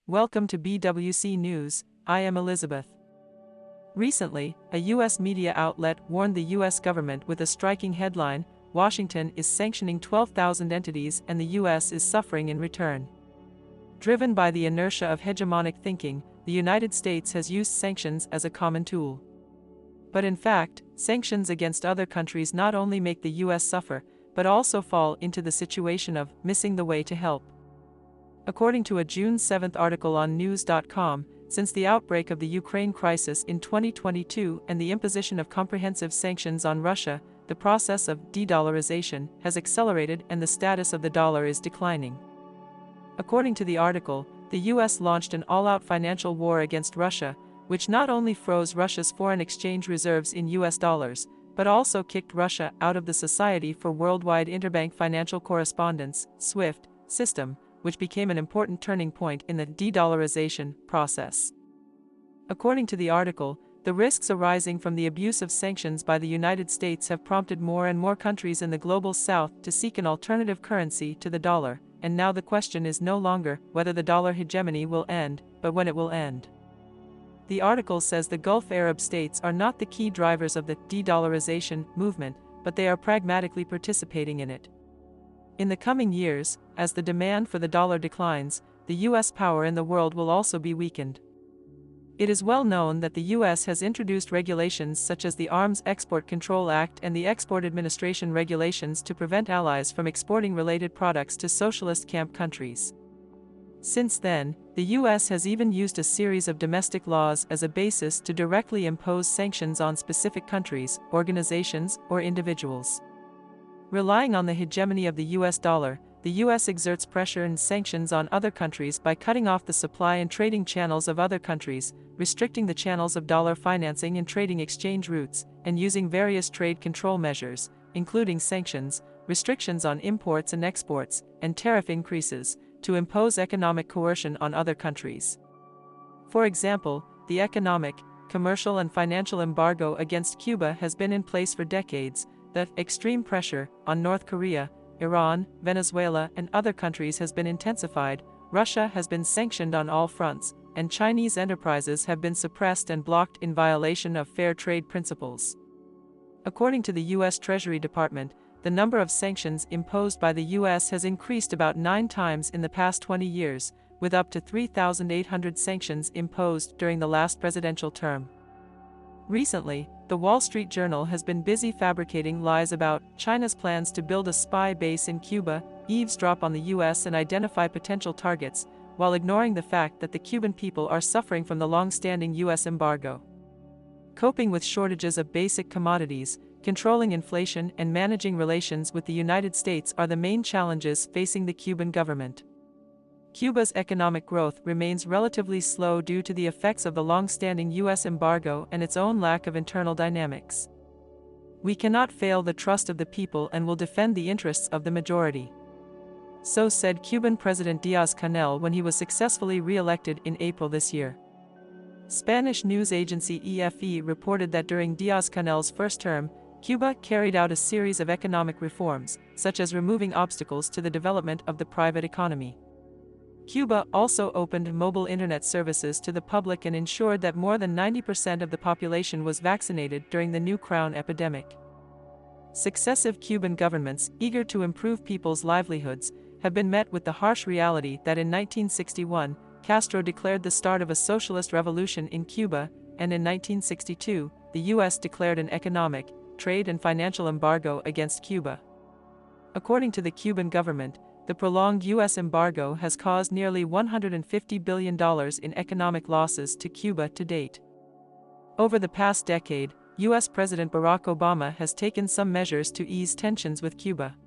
Welcome to BWC News. I am Elizabeth. Recently, a U.S. media outlet warned the U.S. government with a striking headline: Washington is sanctioning 12,000 entities and the U.S. is suffering in return. Driven by the inertia of hegemonic thinking, the United States has used sanctions as a common tool. But in fact, sanctions against other countries not only make the U.S. suffer, but also fall into the situation of missing the way to help. According to a June 7 article on news.com, since the outbreak of the Ukraine crisis in 2022 and the imposition of comprehensive sanctions on Russia, the process of de-dollarization has accelerated and the status of the dollar is declining. According to the article, the U.S. launched an all-out financial war against Russia, which not only froze Russia's foreign exchange reserves in U.S. dollars, but also kicked Russia out of the Society for Worldwide Interbank Financial Correspondence (SWIFT) system, which became an important turning point in the de-dollarization process. According to the article, the risks arising from the abuse of sanctions by the United States have prompted more and more countries in the global south to seek an alternative currency to the dollar, and now the question is no longer whether the dollar hegemony will end, but when it will end. The article says the Gulf Arab states are not the key drivers of the de-dollarization movement, but they are pragmatically participating in it. In the coming years, as the demand for the dollar declines, the U.S. power in the world will also be weakened. It is well known that the U.S. has introduced regulations such as the Arms Export Control Act and the Export Administration Regulations to prevent allies from exporting related products to socialist camp countries. Since then, the U.S. has even used a series of domestic laws as a basis to directly impose sanctions on specific countries, organizations, or individuals. Relying on the hegemony of the U.S. dollar, the U.S. exerts pressure and sanctions on other countries by cutting off the supply and trading channels of other countries, restricting the channels of dollar financing and trading exchange routes, and using various trade control measures, including sanctions, restrictions on imports and exports, and tariff increases, to impose economic coercion on other countries. For example, the economic, commercial and financial embargo against Cuba has been in place for decades. The extreme pressure on North Korea, Iran, Venezuela and other countries has been intensified. Russia has been sanctioned on all fronts, and Chinese enterprises have been suppressed and blocked in violation of fair trade principles. According to the U.S. Treasury Department, the number of sanctions imposed by the U.S. has increased about 9 times in the past 20 years, with up to 3,800 sanctions imposed during the last presidential term. Recently, the Wall Street Journal has been busy fabricating lies about China's plans to build a spy base in Cuba, eavesdrop on the U.S. and identify potential targets, while ignoring the fact that the Cuban people are suffering from the long-standing U.S. embargo. Coping with shortages of basic commodities, controlling inflation and managing relations with the United States are the main challenges facing the Cuban government. Cuba's economic growth remains relatively slow due to the effects of the long-standing U.S. embargo and its own lack of internal dynamics. We cannot fail the trust of the people and will defend the interests of the majority. So said Cuban President Díaz-Canel when he was successfully re-elected in April this year. Spanish news agency EFE reported that during Díaz-Canel's first term, Cuba carried out a series of economic reforms, such as removing obstacles to the development of the private economy. Cuba also opened mobile internet services to the public and ensured that more than 90% of the population was vaccinated during the new crown epidemic. Successive Cuban governments, eager to improve people's livelihoods, have been met with the harsh reality that in 1961, Castro declared the start of a socialist revolution in Cuba, and in 1962, the U.S. declared an economic, trade and financial embargo against Cuba. According to the Cuban government, the prolonged U.S. embargo has caused nearly $150 billion in economic losses to Cuba to date. Over the past decade, U.S. President Barack Obama has taken some measures to ease tensions with Cuba.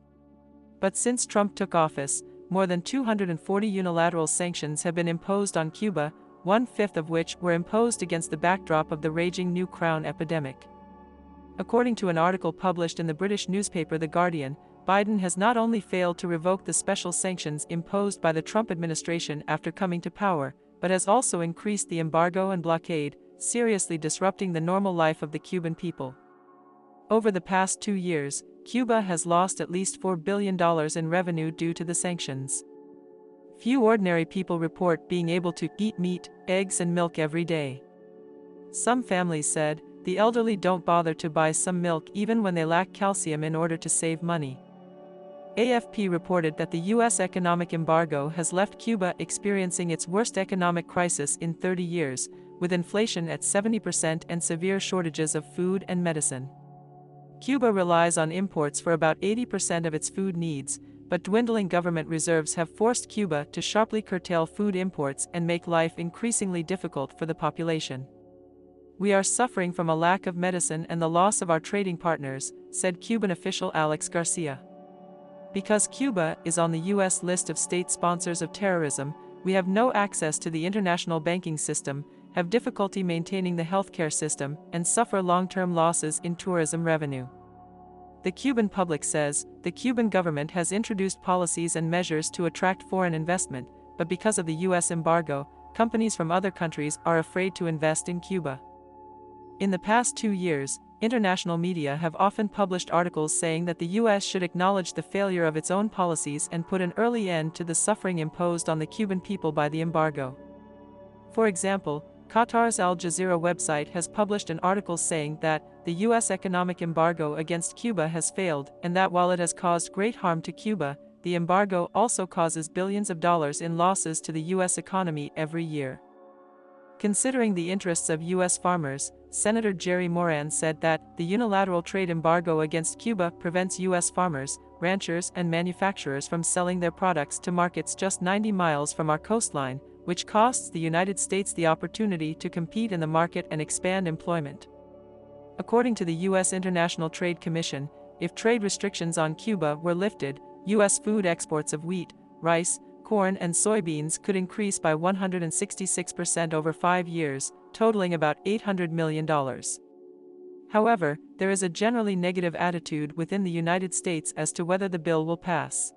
But since Trump took office, more than 240 unilateral sanctions have been imposed on Cuba, 1/5 of which were imposed against the backdrop of the raging New Crown epidemic. According to an article published in the British newspaper The Guardian, Biden has not only failed to revoke the special sanctions imposed by the Trump administration after coming to power, but has also increased the embargo and blockade, seriously disrupting the normal life of the Cuban people. Over the past 2 years, Cuba has lost at least $4 billion in revenue due to the sanctions. Few ordinary people report being able to eat meat, eggs, and milk every day. Some families said, the elderly don't bother to buy some milk even when they lack calcium in order to save money. AFP reported that the U.S. economic embargo has left Cuba experiencing its worst economic crisis in 30 years, with inflation at 70% and severe shortages of food and medicine. Cuba relies on imports for about 80% of its food needs, but dwindling government reserves have forced Cuba to sharply curtail food imports and make life increasingly difficult for the population. We are suffering from a lack of medicine and the loss of our trading partners, said Cuban official Alex Garcia. Because Cuba is on the U.S. list of state sponsors of terrorism, we have no access to the international banking system, have difficulty maintaining the healthcare system, and suffer long-term losses in tourism revenue. The Cuban public says, the Cuban government has introduced policies and measures to attract foreign investment, but because of the U.S. embargo, companies from other countries are afraid to invest in Cuba. In the past 2 years, international media have often published articles saying that the U.S. should acknowledge the failure of its own policies and put an early end to the suffering imposed on the Cuban people by the embargo. For example, Qatar's Al Jazeera website has published an article saying that the U.S. economic embargo against Cuba has failed, and that while it has caused great harm to Cuba, the embargo also causes billions of dollars in losses to the U.S. economy every year. Considering the interests of U.S. farmers, Senator Jerry Moran said that the unilateral trade embargo against Cuba prevents U.S. farmers, ranchers, and manufacturers from selling their products to markets just 90 miles from our coastline, which costs the United States the opportunity to compete in the market and expand employment. According to the U.S. International Trade Commission, if trade restrictions on Cuba were lifted, U.S. food exports of wheat, rice, corn, and soybeans could increase by 166% over 5 years, totaling about $800 million. However, there is a generally negative attitude within the United States as to whether the bill will pass.